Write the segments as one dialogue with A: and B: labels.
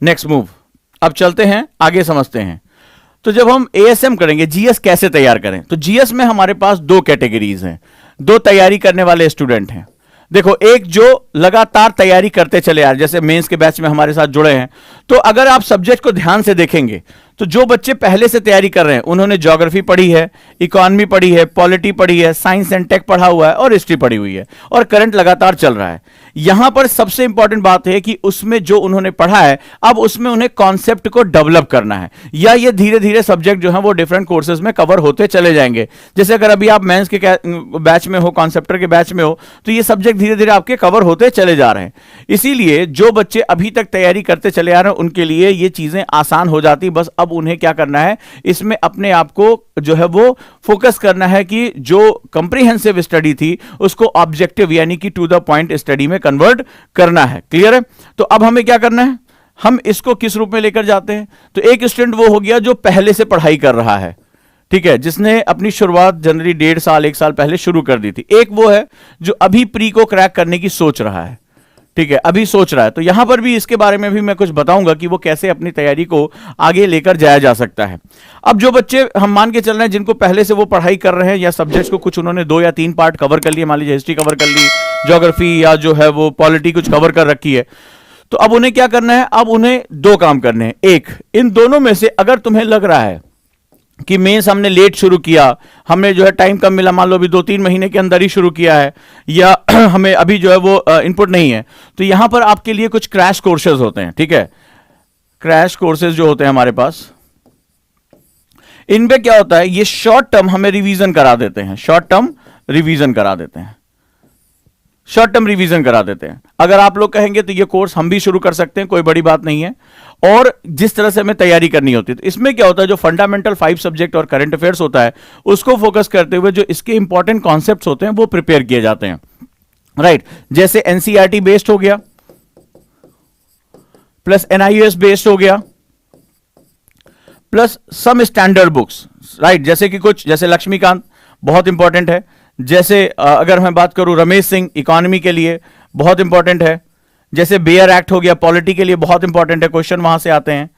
A: Next move, अब चलते हैं आगे, समझते हैं। तो जब हम एएसएम करेंगे, जीएस कैसे तैयार करें, तो जीएस में हमारे पास दो कैटेगरीज हैं, दो तैयारी करने वाले स्टूडेंट हैं। देखो, एक जो लगातार तैयारी करते चले आ रहे, जैसे मेंस के बैच में हमारे साथ जुड़े हैं, तो अगर आप सब्जेक्ट को ध्यान से देखेंगे तो जो बच्चे पहले से तैयारी कर रहे हैं, उन्होंने ज्योग्राफी पढ़ी है, इकोनॉमी पढ़ी है, पॉलिटी पढ़ी है, साइंस एंड टेक पढ़ा हुआ है और हिस्ट्री पढ़ी हुई है, और करंट लगातार चल रहा है। यहां पर सबसे इंपॉर्टेंट बात है कि उसमें जो उन्होंने पढ़ा है, अब उसमें उन्हें कॉन्सेप्ट को डेवलप करना है, या ये धीरे धीरे सब्जेक्ट जो है वो डिफरेंट कोर्सेज में कवर होते चले जाएंगे। जैसे अगर अभी आप मेंस के बैच में हो, कॉन्सेप्टर के बैच में हो, तो ये सब्जेक्ट धीरे धीरे आपके कवर होते चले जा रहे हैं। इसीलिए जो बच्चे अभी तक तैयारी करते चले आ रहे हैं, उनके लिए ये चीजें आसान हो जाती, बस अब उन्हें क्या करना है, इसमें अपने आप को जो है वो फोकस करना है कि जो कंप्रीहेंसिव स्टडी थी उसको ऑब्जेक्टिव यानी कि टू द पॉइंट स्टडी में कन्वर्ट करना है। क्लियर है? तो अब हमें क्या करना है, हम इसको किस रूप में लेकर जाते हैं। तो एक स्टूडेंट वो हो गया जो पहले से पढ़ाई कर रहा है, ठीक है, जिसने अपनी शुरुआत जनरली 1.5 साल 1 साल पहले शुरू कर दी थी। एक वो है जो अभी प्री को क्रैक करने की सोच रहा है, ठीक है, अभी सोच रहा है। तो यहां पर भी इसके बारे में भी मैं कुछ बताऊंगा कि वो कैसे अपनी तैयारी को आगे लेकर जाया जा सकता है। अब जो बच्चे हम मान के चल रहे हैं जिनको पहले से वो पढ़ाई कर रहे हैं, या सब्जेक्ट्स को कुछ उन्होंने 2 या 3 पार्ट कवर कर लिए, मान लीजिए हिस्ट्री कवर कर ली, ज्योग्राफी या जो है वो पॉलिटी कुछ कवर कर रखी है, तो अब उन्हें क्या करना है, अब उन्हें 2 काम करने हैं। एक, इन दोनों में से अगर तुम्हें लग रहा है कि मेंस हमने लेट शुरू किया, हमें जो है टाइम कम मिला, मान लो अभी 2-3 महीने के अंदर ही शुरू किया है, या हमें अभी जो है वो इनपुट नहीं है, तो यहां पर आपके लिए कुछ क्रैश कोर्सेज होते हैं, ठीक है। क्रैश कोर्सेज जो होते हैं हमारे पास, इनमें क्या होता है, ये शॉर्ट टर्म हमें रिवीजन करा देते हैं, शॉर्ट टर्म रिवीजन करा देते हैं, शॉर्ट टर्म रिवीजन करा देते हैं। अगर आप लोग कहेंगे तो ये कोर्स हम भी शुरू कर सकते हैं, कोई बड़ी बात नहीं है, और जिस तरह से हमें तैयारी करनी होती है। तो इसमें क्या होता है, जो फंडामेंटल 5 सब्जेक्ट और करंट अफेयर्स होता है, उसको फोकस करते हुए जो इसके इंपॉर्टेंट कॉन्सेप्ट्स होते हैं वो प्रिपेयर किए जाते हैं, राइट। जैसे एनसीईआरटी बेस्ड हो गया, प्लस एनआईओएस बेस्ड हो गया, plus some standard books, right, जैसे कि कुछ, जैसे लक्ष्मीकांत बहुत इंपॉर्टेंट है, जैसे अगर मैं बात करूं रमेश सिंह इकोनॉमी के लिए बहुत इंपॉर्टेंट है, जैसे बेयर एक्ट हो गया पॉलिटी के लिए बहुत इंपॉर्टेंट है, क्वेश्चन वहां से आते हैं।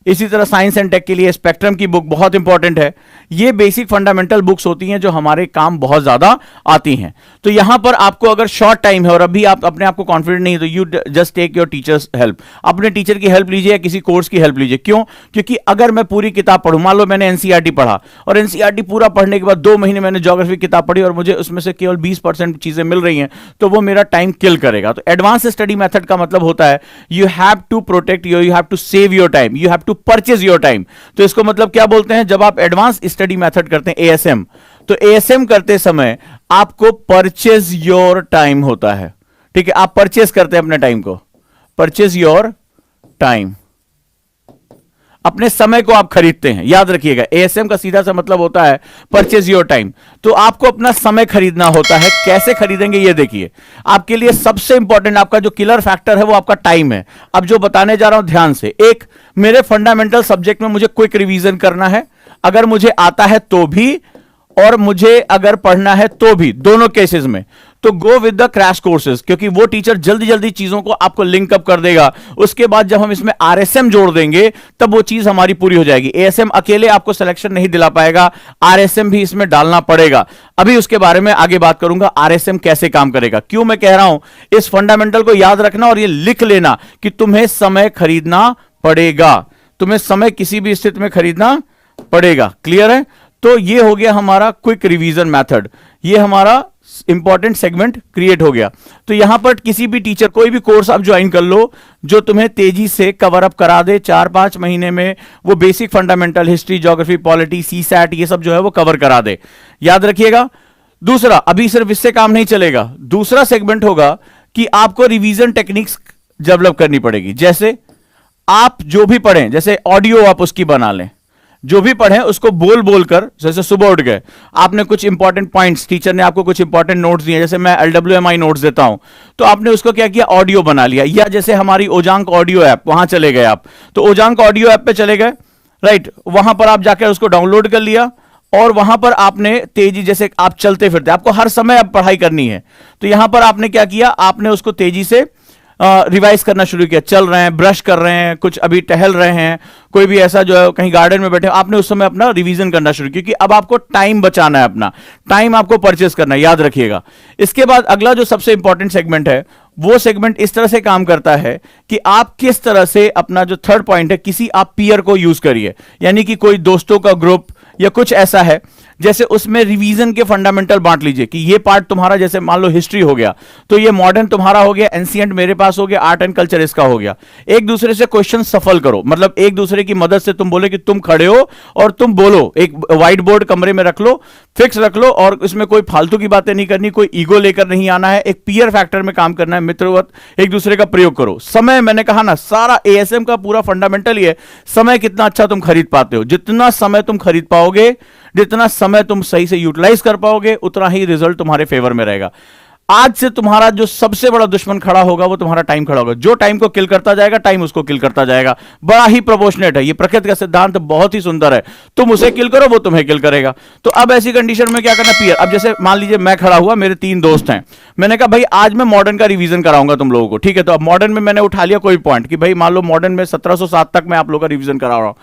A: इसी तरह साइंस एंड टेक के लिए स्पेक्ट्रम की बुक बहुत इंपॉर्टेंट है। ये बेसिक फंडामेंटल बुक्स होती हैं जो हमारे काम बहुत ज्यादा आती हैं। तो यहां पर आपको अगर शॉर्ट टाइम है और अभी आप अपने आप को कॉन्फिडेंट नहीं है, तो you just take your teachers help, अपने टीचर की हेल्प लीजिए या किसी कोर्स की हेल्प लीजिए। क्यों? क्योंकि अगर मैं पूरी किताब पढ़ूं, मान लो मैंने एनसीईआरटी पढ़ा और एनसीईआरटी पूरा पढ़ने के बाद 2 महीने मैंने ज्योग्राफी किताब पढ़ी और मुझे उसमें से केवल 20% चीजें मिल रही हैं, तो वो मेरा टाइम किल करेगा। तो एडवांस स्टडी मेथड का मतलब होता है you have to protect your, you have to save your time, you have to purchase your time. तो इसको मतलब क्या बोलते हैं, जब आप एडवांस स्टडी मेथड करते हैं एएसएम, तो एएसएम करते समय आपको परचेज योर टाइम होता है, ठीक है, आप परचेज करते हैं अपने टाइम को, परचेज योर टाइम, अपने समय को आप खरीदते हैं। याद रखिएगा, एएसएम का सीधा सा मतलब होता है परचेज योर टाइम। तो आपको अपना समय खरीदना होता है। कैसे खरीदेंगे ये देखिए, आपके लिए सबसे इंपॉर्टेंट आपका जो किलर फैक्टर है वो आपका टाइम है। अब जो बताने जा रहा हूं ध्यान से, एक, मेरे फंडामेंटल सब्जेक्ट में मुझे क्विक रिवीजन करना है, अगर मुझे आता है तो भी और मुझे अगर पढ़ना है तो भी, दोनों केसेस में, तो go with the crash courses, क्योंकि वो टीचर जल्दी जल्दी चीजों को आपको लिंक अप कर देगा। उसके बाद जब हम इसमें आरएसएम जोड़ देंगे तब वो चीज हमारी पूरी हो जाएगी। एएसएम अकेले आपको सिलेक्शन नहीं दिला पाएगा, आरएसएम भी इसमें डालना पड़ेगा। अभी उसके बारे में आगे बात करूंगा, आरएसएम कैसे काम करेगा। क्यों मैं कह रहा हूं, इस फंडामेंटल को याद रखना और ये लिख लेना कि तुम्हें समय खरीदना पड़ेगा, तुम्हें समय किसी भी स्थिति में खरीदना पड़ेगा। क्लियर है? तो ये हो गया हमारा क्विक रिवीजन मेथड, ये हमारा इंपॉर्टेंट सेगमेंट क्रिएट हो गया। तो यहां पर किसी भी टीचर, कोई भी कोर्स आप ज्वाइन कर लो जो तुम्हें तेजी से कवर अप करा दे, 4-5 महीने में वो basic fundamental history, geography, polity, CSAT, ये सब जो है वो कवर करा दे। याद रखिएगा। दूसरा, अभी सिर्फ इससे काम नहीं चलेगा, दूसरा सेगमेंट होगा कि आपको रिवीजन टेक्निक्स डेवलप करनी पड़ेगी। जैसे आप जो भी पढ़ें, जैसे ऑडियो आप उसकी बना लें, जो भी पढ़ें उसको बोल बोल कर, जैसे सुबह उठ गए आपने कुछ इंपॉर्टेंट पॉइंट्स, टीचर ने आपको कुछ इंपॉर्टेंट नोट्स दिए, जैसे मैं LWMI नोट्स देता हूं, तो आपने उसको क्या किया, ऑडियो बना लिया। या जैसे हमारी ओजांक ऑडियो ऐप, वहां चले गए आप, तो ओजांक ऑडियो ऐप पे चले गए, राइट, वहां पर आप जाकर उसको डाउनलोड कर लिया और वहां पर आपने तेजी, जैसे आप चलते फिरते, आपको हर समय अब पढ़ाई करनी है, तो यहां पर आपने क्या किया, आपने उसको तेजी से रिवाइज करना शुरू किया, चल रहे हैं, ब्रश कर रहे हैं, कुछ अभी टहल रहे हैं, कोई भी ऐसा जो है कहीं गार्डन में बैठे, आपने उस समय अपना रिवीजन करना शुरू किया, क्योंकि अब आपको टाइम बचाना है, अपना टाइम आपको परचेस करना है, याद रखिएगा। इसके बाद अगला जो सबसे इंपॉर्टेंट सेगमेंट है, वो सेगमेंट इस तरह से काम करता है कि आप किस तरह से अपना जो थर्ड पॉइंट है, किसी आप पीयर को यूज करिए, यानी कि कोई दोस्तों का ग्रुप या कुछ ऐसा है, जैसे उसमें रिवीजन के फंडामेंटल बांट लीजिए कि ये पार्ट तुम्हारा, जैसे मान लो हिस्ट्री हो गया तो ये मॉडर्न तुम्हारा हो गया, एंशिएंट मेरे पास हो गया, आर्ट एंड कल्चर इसका हो गया। एक दूसरे से क्वेश्चन सफल करो, मतलब एक दूसरे की मदद से तुम बोले कि तुम खड़े हो और तुम बोलो, एक व्हाइट बोर्ड कमरे में रख लो, फिक्स रख लो, और इसमें कोई फालतू की बातें नहीं करनी, कोई ईगो लेकर नहीं आना है, एक पीयर फैक्टर में काम करना है, मित्रवत एक दूसरे का प्रयोग करो। समय, मैंने कहा ना, सारा एएसएम का पूरा फंडामेंटल ही है, समय कितना अच्छा तुम खरीद पाते हो। जितना समय तुम खरीद पाओगे, जितना समय तुम सही से यूटिलाइज कर पाओगे, उतना ही रिजल्ट तुम्हारे फेवर में रहेगा। आज से तुम्हारा जो सबसे बड़ा दुश्मन खड़ा होगा वो तुम्हारा टाइम खड़ा होगा। जो टाइम को किल करता जाएगा, टाइम उसको किल करता जाएगा। बड़ा ही प्रोपोर्शनेट है, ये प्रकृति का सिद्धांत बहुत ही सुंदर है। तुम उसे किल करो, वो तुम्हें किल करेगा। तो अब ऐसी कंडीशन में क्या करना, पीयर। अब जैसे मान लीजिए मैं खड़ा हुआ, मेरे 3 दोस्त हैं, मैंने कहा भाई आज मैं मॉडर्न का रिवीजन कराऊंगा तुम लोगों को, ठीक है। तो अब मॉडर्न में मैंने उठा लिया कोई पॉइंट कि भाई मान लो मॉडर्न में 1707 तक मैं आप लोगों का रिवीजन करा रहा हूं।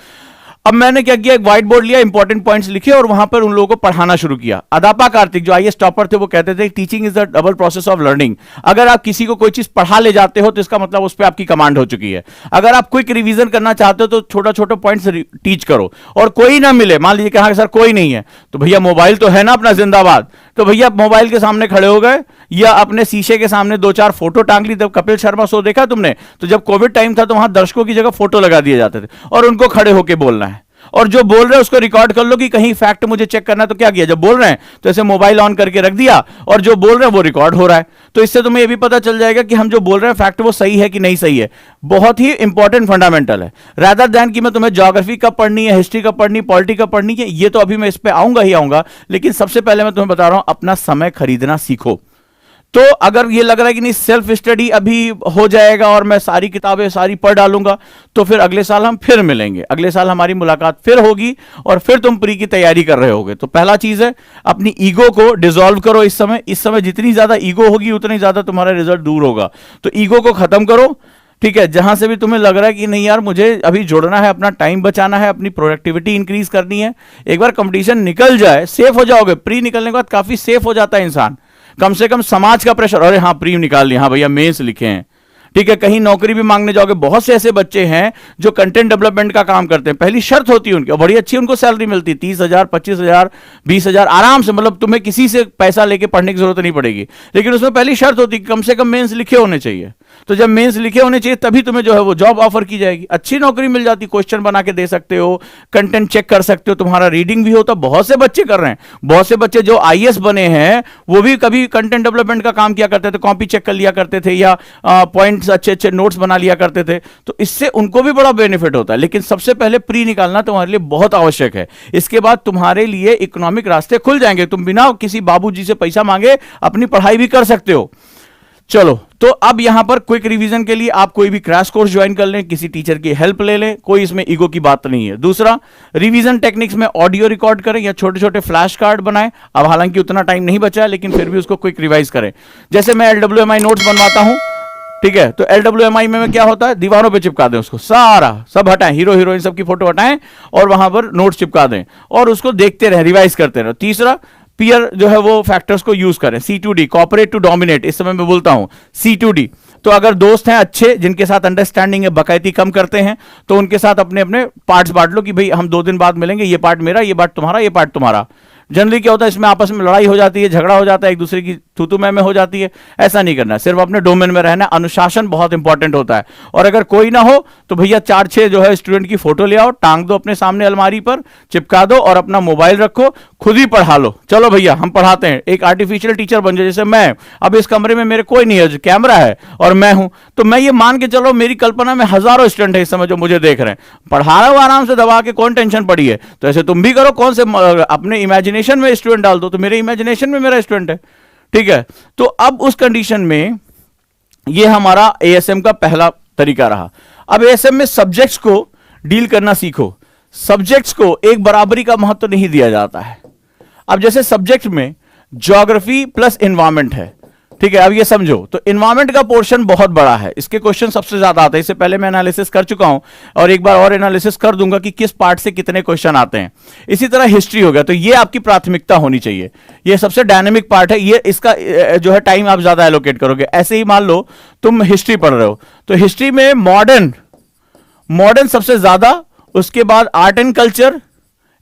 A: अब मैंने क्या किया, एक व्हाइट बोर्ड लिया, इंपॉर्टेंट पॉइंट्स लिखे और वहां पर उन लोगों को पढ़ाना शुरू किया। अदापा कार्तिक जो आईएएस टॉपर थे, वो कहते थे teaching is the double process of learning. अगर आप किसी को कोई चीज पढ़ा ले जाते हो तो इसका मतलब उस पर आपकी कमांड हो चुकी है। अगर आप क्विक रिवीजन करना चाहते हो तो छोटा छोटा पॉइंट्स टीच करो, और कोई ना मिले, मान लीजिए कहा सर कोई नहीं है, तो भैया मोबाइल तो है ना अपना, जिंदाबाद। तो भैया मोबाइल के सामने खड़े हो गए या अपने शीशे के सामने 2-4 फोटो टांग ली। जब कपिल शर्मा शो देखा तुमने, तो जब कोविड टाइम था तो वहां दर्शकों की जगह फोटो लगा दिए जाते थे और उनको खड़े होकर बोलना है, और जो बोल रहे हैं उसको रिकॉर्ड कर लो कि कहीं फैक्ट मुझे चेक करना है। तो क्या किया, जब बोल रहे हैं तो ऐसे मोबाइल ऑन करके रख दिया और जो बोल रहे हैं वो रिकॉर्ड हो रहा है। तो इससे तुम्हें यह भी पता चल जाएगा कि हम जो बोल रहे हैं फैक्ट वो सही है कि नहीं सही है। बहुत ही इंपॉर्टेंट फंडामेंटल है, रादर दैन कि मैं तुम्हें ज्योग्राफी कब पढ़नी है, हिस्ट्री कब पढ़नी, पॉलिटी कब पढ़नी है, ये तो अभी मैं इस पर आऊंगा ही आऊंगा। लेकिन सबसे पहले मैं तुम्हें बता रहा हूं, अपना समय खरीदना सीखो। तो अगर ये लग रहा है कि नहीं सेल्फ स्टडी अभी हो जाएगा और मैं सारी किताबें सारी पढ़ डालूंगा, तो फिर अगले साल हम फिर मिलेंगे, अगले साल हमारी मुलाकात फिर होगी और फिर तुम प्री की तैयारी कर रहे होगे। तो पहला चीज है, अपनी ईगो को डिसॉल्व करो। इस समय जितनी ज्यादा ईगो होगी उतनी ज्यादा तुम्हारा रिजल्ट दूर होगा। तो ईगो को खत्म करो, ठीक है। जहां से भी तुम्हें लग रहा है कि नहीं यार मुझे अभी जुड़ना है, अपना टाइम बचाना है, अपनी प्रोडक्टिविटी इंक्रीज करनी है, एक बार कंपटीशन निकल जाए, सेफ हो जाओगे। प्री निकलने के बाद काफी सेफ हो जाता है इंसान, कम से कम समाज का प्रेशर, अरे हाँ प्री निकाल लिया, हाँ भैया मेंस लिखे हैं, ठीक है। कहीं नौकरी भी मांगने जाओगे, बहुत से ऐसे बच्चे हैं जो कंटेंट डेवलपमेंट का काम करते हैं, पहली शर्त होती है उनकी, और बड़ी अच्छी उनको सैलरी मिलती है, 30,000, 25,000, 20,000 आराम से, मतलब तुम्हें किसी से पैसा लेके पढ़ने की जरूरत नहीं पड़ेगी। लेकिन उसमें पहली शर्त होती है कि कम से कम मेंस लिखे होने चाहिए। तो जब मेंस लिखे होने चाहिए तभी तुम्हें जो है वो जॉब ऑफर की जाएगी, अच्छी नौकरी मिल जाती, क्वेश्चन बना के दे सकते हो, कंटेंट चेक कर सकते हो, तुम्हारा रीडिंग भी होता। बहुत से बच्चे कर रहे हैं, बहुत से बच्चे जो आईएएस बने हैं वो भी कभी कंटेंट डेवलपमेंट का काम किया करते थे, कॉपी चेक कर लिया करते थे या पॉइंट्स अच्छे अच्छे नोट्स बना लिया करते थे। तो इससे उनको भी बड़ा बेनिफिट होता है। लेकिन सबसे पहले प्री निकालना तुम्हारे लिए बहुत आवश्यक है। इसके बाद तुम्हारे लिए इकोनॉमिक रास्ते खुल जाएंगे, तुम बिना किसी बाबूजी से पैसा मांगे अपनी पढ़ाई भी कर सकते हो। चलो, तो अब यहां पर क्विक रिवीजन के लिए आप कोई भी क्रैश कोर्स ज्वाइन कर लें, किसी टीचर की हेल्प ले लें, कोई इसमें ईगो की बात नहीं है। दूसरा, रिवीजन टेक्निक्स में ऑडियो रिकॉर्ड करें या छोटे छोटे फ्लैश कार्ड बनाएं। अब हालांकि उतना टाइम नहीं बचा है, लेकिन फिर भी उसको क्विक रिवाइज करें। जैसे मैं LWMI नोट्स बनवाता हूं, ठीक है, तो LWMI में क्या होता है, दीवारों पे चिपका दें उसको, सारा सब हटाएं, हीरो हीरोइन सबकी फोटो हटाएं और वहां पर नोट्स चिपका दें और उसको देखते रहें, रिवाइज करते रहें। तीसरा, पीयर जो है वो फैक्टर्स को यूज करें, C2D, कॉपरेट टू डोमिनेट, इस समय मैं बोलता हूं C2D। तो अगर दोस्त हैं अच्छे जिनके साथ अंडरस्टैंडिंग है, बकैती कम करते हैं, तो उनके साथ अपने अपने पार्ट्स बांट लो कि भाई हम 2 दिन बाद मिलेंगे, ये पार्ट मेरा, ये पार्ट तुम्हारा, ये पार्ट तुम्हारा। जनरली क्या होता है, इसमें आपस में लड़ाई हो जाती है, झगड़ा हो जाता है, एक दूसरे की थूतू में हो जाती है। ऐसा नहीं करना, सिर्फ अपने डोमेन में रहना। अनुशासन बहुत इंपॉर्टेंट होता है। और अगर कोई ना हो तो भैया 4-6 जो है स्टूडेंट की फोटो ले आओ, टांग दो अपने सामने अलमारी पर, चिपका दो और अपना मोबाइल रखो, खुद ही पढ़ा लो। चलो भैया हम पढ़ाते हैं, एक आर्टिफिशियल टीचर बन जाए। जैसे मैं अब इस कमरे में मेरे कोई नहीं है, कैमरा है और मैं हूं, तो मैं ये मान के चलो मेरी कल्पना में हजारों स्टूडेंट है इस समय जो मुझे देख रहे हैं, पढ़ा रहा हूं आराम से दबा के, कौन टेंशन पड़ी है। तो ऐसे तुम भी करो, कौन से अपने इमेजिनेशन में स्टूडेंट डाल दो, तो मेरे इमेजिनेशन में मेरा स्टूडेंट है, ठीक है। तो अब उस कंडीशन में ये हमारा एएसएम का पहला तरीका रहा। अब एएसएम में सब्जेक्ट्स को डील करना सीखो। सब्जेक्ट्स को एक बराबरी का महत्व नहीं दिया जाता है। अब जैसे सब्जेक्ट में ज्योग्राफी प्लस एनवायरमेंट है, ठीक है, अब ये समझो, तो इन्वायरमेंट का पोर्शन बहुत बड़ा है, इसके क्वेश्चन सबसे ज्यादा आते हैं। इससे पहले मैं एनालिसिस कर चुका हूं और एक बार और एनालिसिस कर दूंगा कि किस पार्ट से कितने क्वेश्चन आते हैं। इसी तरह हिस्ट्री हो गया, तो ये आपकी प्राथमिकता होनी चाहिए, ये सबसे डायनेमिक पार्ट है, ये इसका जो है टाइम आप ज्यादा एलोकेट करोगे। ऐसे ही मान लो तुम हिस्ट्री पढ़ रहे हो, तो हिस्ट्री में मॉडर्न सबसे ज्यादा, उसके बाद आर्ट एंड कल्चर,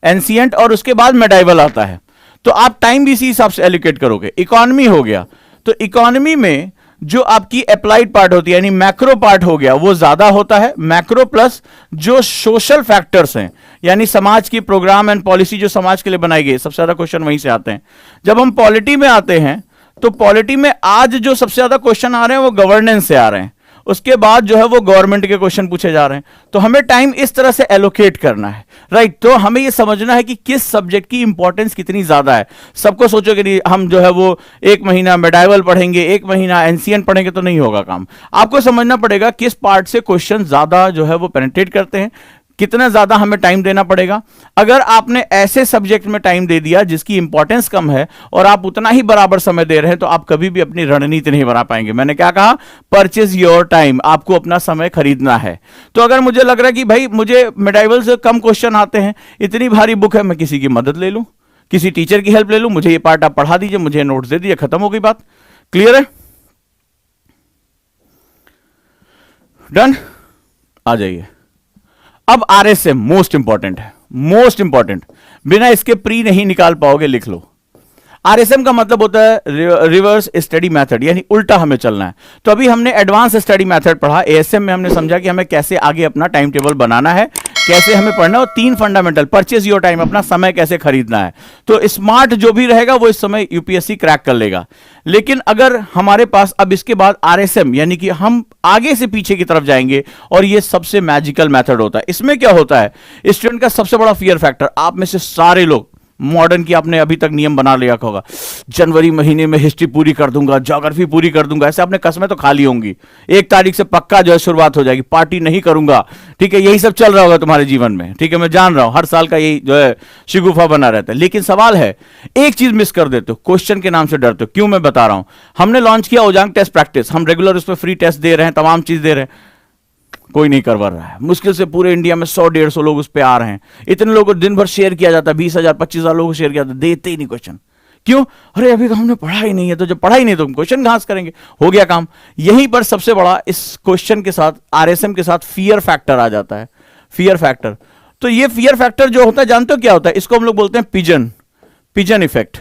A: एंशिएंट, और उसके बाद मेडाइवल आता है। तो आप टाइम भी इसी हिसाब से एलोकेट करोगे। इकोनॉमी हो गया, तो इकोनॉमी में जो आपकी अप्लाइड पार्ट होती है यानी मैक्रो पार्ट हो गया, वो ज्यादा होता है। मैक्रो प्लस जो सोशल फैक्टर्स हैं यानी समाज की प्रोग्राम एंड पॉलिसी जो समाज के लिए बनाई गई, सबसे ज्यादा क्वेश्चन वहीं से आते हैं। जब हम पॉलिटी में आते हैं तो पॉलिटी में आज जो सबसे ज्यादा क्वेश्चन आ रहे हैं वो गवर्नेंस से आ रहे हैं, उसके बाद जो है वो गवर्नमेंट के क्वेश्चन पूछे जा रहे हैं। तो हमें टाइम इस तरह से एलोकेट करना है, राइट। तो हमें ये समझना है कि किस सब्जेक्ट की इंपॉर्टेंस कितनी ज्यादा है। सबको सोचो कि हम जो है वो एक महीना मेडाइवल पढ़ेंगे, एक महीना एंशिएंट पढ़ेंगे, तो नहीं होगा काम। आपको समझना पड़ेगा किस पार्ट से क्वेश्चन ज्यादा जो है वो पेनिट्रेट करते हैं, कितना ज्यादा हमें टाइम देना पड़ेगा। अगर आपने ऐसे सब्जेक्ट में टाइम दे दिया जिसकी इंपॉर्टेंस कम है और आप उतना ही बराबर समय दे रहे हैं, तो आप कभी भी अपनी रणनीति नहीं बना पाएंगे। मैंने क्या कहा, परचेज योर टाइम, आपको अपना समय खरीदना है। तो अगर मुझे लग रहा है कि भाई मुझे मेडाइवल से कम क्वेश्चन आते हैं, इतनी भारी बुक है, मैं किसी की मदद ले लूं, किसी टीचर की हेल्प ले लूं, मुझे ये पार्ट आप पढ़ा दीजिए, मुझे नोट्स दे दीजिए, खत्म हो गई बात। क्लियर है? डन। आ जाइए। अब आरएसएम मोस्ट इंपॉर्टेंट है, मोस्ट इंपॉर्टेंट, बिना इसके प्री नहीं निकाल पाओगे, लिख लो। आरएसएम का मतलब होता है रिवर्स स्टडी मेथड, यानी उल्टा हमें चलना है। तो अभी हमने एडवांस स्टडी मेथड पढ़ा, एएसएम में हमने समझा कि हमें कैसे आगे अपना टाइम टेबल बनाना है, कैसे हमें पढ़ना है, और 3 फंडामेंटल, परचेज योर टाइम, अपना समय कैसे खरीदना है। तो स्मार्ट जो भी रहेगा वो इस समय यूपीएससी क्रैक कर लेगा। लेकिन अगर हमारे पास अब इसके बाद आरएसएम, यानी कि हम आगे से पीछे की तरफ जाएंगे, और ये सबसे मैजिकल मेथड होता है। इसमें क्या होता है, स्टूडेंट का सबसे बड़ा फियर फैक्टर, आप में से सारे लोग मॉडर्न की आपने अभी तक नियम बना लिया होगा, जनवरी महीने में हिस्ट्री पूरी कर दूंगा, ज्योग्राफी पूरी कर दूंगा, ऐसे आपने कसमें तो खा ली होंगी। 1 तारीख से पक्का जो है शुरुआत हो जाएगी, पार्टी नहीं करूंगा, ठीक है, यही सब चल रहा होगा तुम्हारे जीवन में, ठीक है, मैं जान रहा हूं, हर साल का यही जो है शिगुफा बना रहता है। लेकिन सवाल है, एक चीज मिस कर देते हो, क्वेश्चन के नाम से डरते हो। क्यों, मैं बता रहा हूं। हमने लॉन्च किया ओजांग टेस्ट प्रैक्टिस, हम रेगुलर उस पर फ्री टेस्ट दे रहे हैं, तमाम चीज दे रहे हैं, कोई नहीं करवा रहा है। मुश्किल से पूरे इंडिया में 100-150 लोग उस पे आ रहे हैं, इतने लोगों को दिन भर शेयर किया जाता है, 20,000-25,000 लोगों को शेयर किया जाता है, देते ही नहीं क्वेश्चन। क्यों? अरे अभी तो हमने पढ़ा ही नहीं है, तो जब पढ़ा ही नहीं तो हम क्वेश्चन घास करेंगे, हो गया काम। यहीं पर सबसे बड़ा इस क्वेश्चन के साथ, आरएसएम के साथ फियर फैक्टर आ जाता है, फियर फैक्टर। तो ये फियर फैक्टर जो होता है, जानते हो क्या होता है? इसको हम लोग बोलते हैं पिजन इफेक्ट,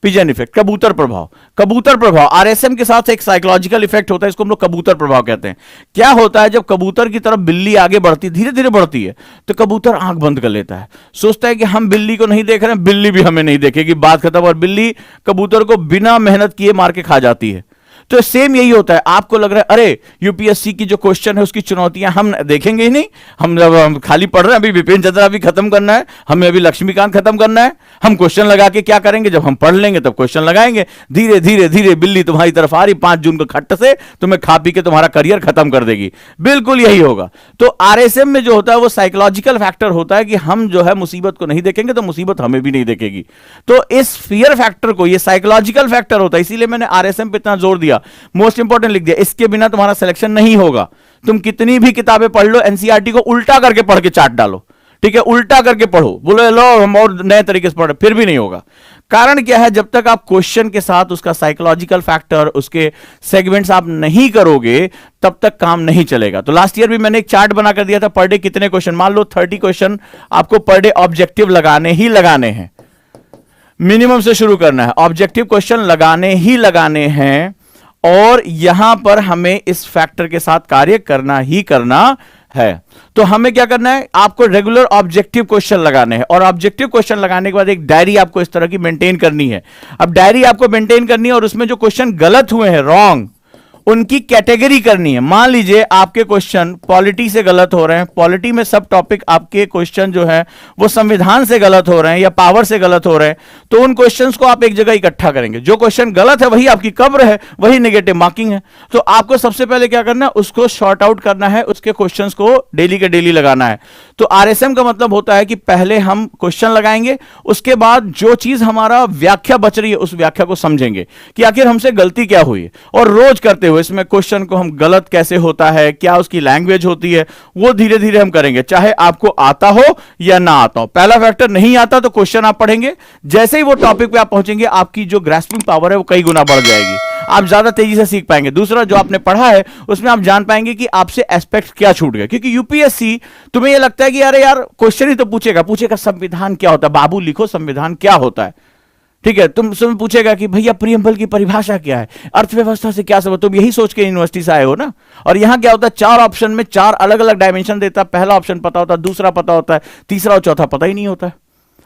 A: पिजन इफेक्ट, कबूतर प्रभाव। कबूतर प्रभाव आरएसएम के साथ एक साइकोलॉजिकल इफेक्ट होता है, इसको हम लोग कबूतर प्रभाव कहते हैं। क्या होता है, जब कबूतर की तरफ बिल्ली आगे बढ़ती, धीरे धीरे बढ़ती है, तो कबूतर आंख बंद कर लेता है, सोचता है कि हम बिल्ली को नहीं देख रहे हैं, बिल्ली भी हमें नहीं देखेगी, बात खत्म। और बिल्ली कबूतर को बिना मेहनत किए मार के खा जाती है। तो सेम यही होता है, आपको लग रहा है अरे यूपीएससी की जो क्वेश्चन है उसकी चुनौतियां हम देखेंगे ही नहीं, हम खाली पढ़ रहे हैं, अभी विपिन चंद्रा भी खत्म करना है, हमें अभी लक्ष्मीकांत खत्म करना है, हम क्वेश्चन लगा के क्या करेंगे, जब हम पढ़ लेंगे तब क्वेश्चन लगाएंगे। धीरे धीरे धीरे बिल्ली तुम्हारी तरफ आ रही, 5 जून को खट्ट से तुम्हें खा पी के तुम्हारा करियर खत्म कर देगी। बिल्कुल यही होगा। तो आरएसएम में जो होता है वो साइकोलॉजिकल फैक्टर होता है कि हम जो है मुसीबत को नहीं देखेंगे तो मुसीबत हमें भी नहीं देखेगी। तो इस फियर फैक्टर को, ये साइकोलॉजिकल फैक्टर होता है, इसीलिए मैंने आरएसएम पे इतना जोर दिया, मोस्ट इंपॉर्टेंट लिख दिया। इसके बिना तुम्हारा सिलेक्शन नहीं होगा। तुम कितनी भी किताबें पढ़ लो, एनसीईआरटी को उल्टा करके पढ़ के चाट डालो, ठीक है, उल्टा करके पढ़ो, बोलो लो हम और नए तरीके से पढ़े, फिर भी नहीं होगा। कारण क्या है, जब तक आप क्वेश्चन के साथ उसका साइकोलॉजिकल फैक्टर, उसके सेगमेंट्स आप नहीं करोगे, तब तक काम नहीं चलेगा। तो लास्ट ईयर भी मैंने एक चार्ट बनाकर दिया था, पर डे कितने क्वेश्चन, मान लो 30 क्वेश्चन आपको पर डे ऑब्जेक्टिव लगाने ही लगाने हैं, मिनिमम से शुरू करना है, ऑब्जेक्टिव क्वेश्चन लगाने ही लगाने हैं, और यहां पर हमें इस फैक्टर के साथ कार्य करना ही करना है। तो हमें क्या करना है, आपको रेगुलर ऑब्जेक्टिव क्वेश्चन लगाने हैं, और ऑब्जेक्टिव क्वेश्चन लगाने के बाद एक डायरी आपको इस तरह की मेंटेन करनी है। अब डायरी आपको मेंटेन करनी है, और उसमें जो क्वेश्चन गलत हुए हैं, रॉन्ग, उनकी कैटेगरी करनी है। मान लीजिए आपके क्वेश्चन पॉलिटी से गलत हो रहे हैं, पॉलिटी में सब टॉपिक आपके क्वेश्चन जो है वो संविधान से गलत हो रहे हैं या पावर से गलत हो रहे हैं, तो उन क्वेश्चंस को आप एक जगह इकट्ठा करेंगे। जो क्वेश्चन गलत है वही आपकी कब्र है, वही नेगेटिव मार्किंग है। तो आपको सबसे पहले क्या करना है, उसको शॉर्ट आउट करना है, उसके क्वेश्चंस को डेली के डेली लगाना है। तो आरएसएम का मतलब होता है कि पहले हम क्वेश्चन लगाएंगे, उसके बाद जो चीज हमारा व्याख्या बच रही है उस व्याख्या को समझेंगे कि आखिर हमसे गलती क्या हुई है, और रोज करते हुए इसमें क्वेश्चन को हम गलत कैसे होता है, क्या उसकी लैंग्वेज होती है, वो धीरे धीरे हम करेंगे, चाहे आपको आता हो या ना आता हो। पहला फैक्टर, नहीं आता तो क्वेश्चन आप पढ़ेंगे, जैसे ही वो टॉपिक पे आप पहुंचेंगे आपकी जो ग्रास्पिंग पावर है वो कई गुना बढ़ जाएगी, आप ज्यादा तेजी से सीख पाएंगे। दूसरा, जो आपने पढ़ा है उसमें आप जान पाएंगे कि आपसे एस्पेक्ट क्या छूट गए, क्योंकि यूपीएससी तुम्हें यह लगता है कि अरे यार क्वेश्चन ही तो पूछेगा संविधान क्या होता है, बाबू लिखो संविधान क्या होता है, ठीक है। तुमसे पूछेगा कि भैया प्रियम्बल की परिभाषा क्या है, अर्थव्यवस्था से क्या सब, तुम यही सोच के यूनिवर्सिटी से आए हो ना। और यहां क्या होता है, 4 ऑप्शन में 4 अलग अलग डायमेंशन देता है, पहला ऑप्शन पता होता है, दूसरा पता होता है, तीसरा और चौथा पता ही नहीं होता है।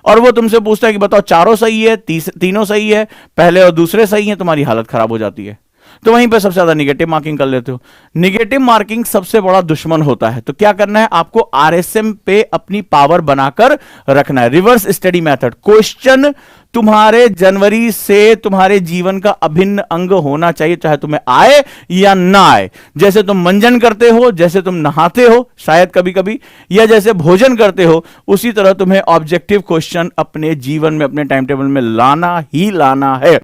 A: और वो तुमसे पूछता है कि बताओ चारों सही है, तीनों सही है, पहले और दूसरे सही है, तुम्हारी हालत खराब हो जाती है। तो वहीं पे सबसे ज्यादा निगेटिव मार्किंग कर लेते हो। निगेटिव मार्किंग सबसे बड़ा दुश्मन होता है। तो क्या करना है, आपको आरएसएम पे अपनी पावर बनाकर रखना है। रिवर्स स्टडी मेथड, क्वेश्चन तुम्हारे जनवरी से तुम्हारे जीवन का अभिन्न अंग होना चाहिए, चाहे तुम्हें आए या ना आए। जैसे तुम मंजन करते हो, जैसे तुम नहाते हो शायद कभी कभी, या जैसे भोजन करते हो, उसी तरह तुम्हें ऑब्जेक्टिव क्वेश्चन अपने जीवन में, अपने टाइम टेबल में लाना ही लाना है।